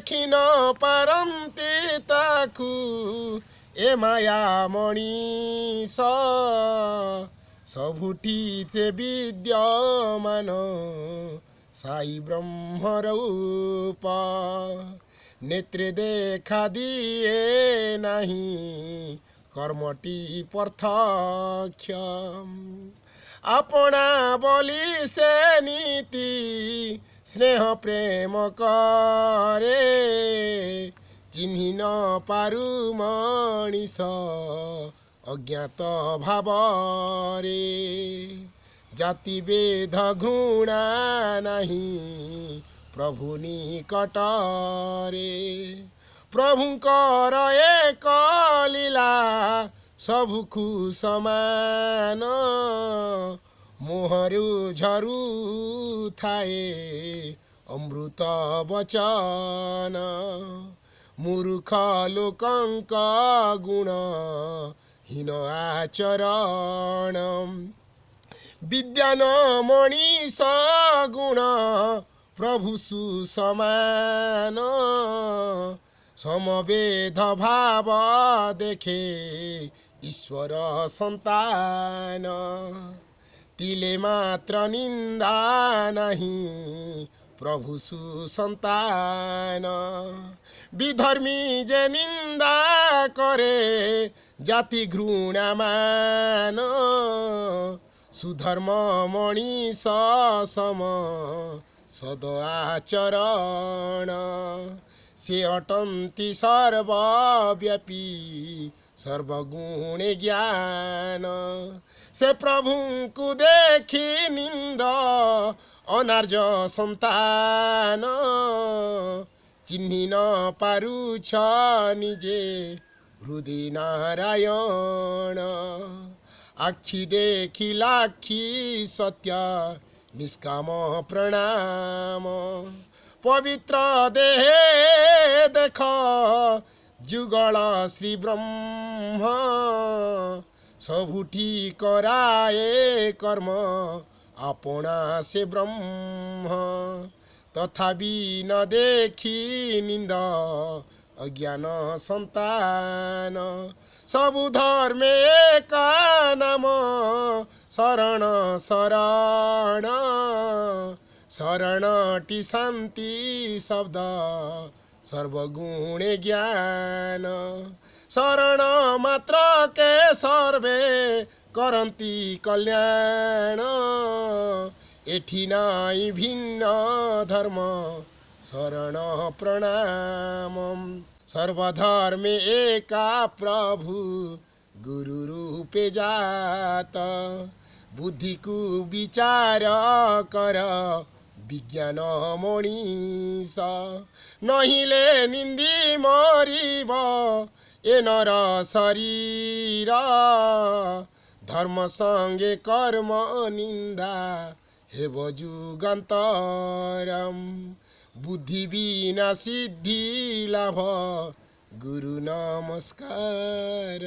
देखि न पारन्ति ताकु ए माया मणिष सबुठी ते विद्यमान साई ब्रह्मरूप नेत्रे देखा दिए नहीं कर्मटी प्रत्यक्ष अपना बोली से नीति स्नेह प्रेम करे चिन्हि न पारु मनिष अज्ञात भावरे जाति भेद घृणा नहीं प्रभु निकटरे प्रभुंकर एक लीला सबुकु समान मोहरु झरु थाए अमृत वचन मूर्ख लोकंक गुण हीन आचरण विद्यान मणिष गुण प्रभु सुसमान समवेद भाव देखे ईश्वर संतान तिले मात्र निंदा नहीं प्रभु सुसंतान विधर्मी जे निंदा करे जाति घृणा मान सुधर्म मणिष सम सद आचरण से अटन्ति सर्वव्यापी सर्वगुण ज्ञान से प्रभु को देखी निंद अनार्ज संतान चिन्हि न पारुछ निजे हृदय नारायण आखि देखी लाखी सत्य निष्काम प्रणाम पवित्र देहे देख जुगल श्री ब्रह्म सबुठी कराए कर्म अपना से ब्रह्म तथापि न देखी निंद अज्ञान संतान सबु धर्म एका नाम शरण शरण शरणटी शांति शब्द सर्वगुण ज्ञान शरण मात्र के सर्वे करन्ति कल्याण एठी नाई भिन्न धर्म शरण प्रणाम सर्वधर्म एका प्रभु गुरु रूपे जात बुद्धि को विचार कर विज्ञान मणिष नहिले निंदी मरिब ए नर शरीर धर्म संगे कर्म निंदा हेब जुगान्तरम बुद्धि बिना सिद्धि लाभ गुरु नमस्कार।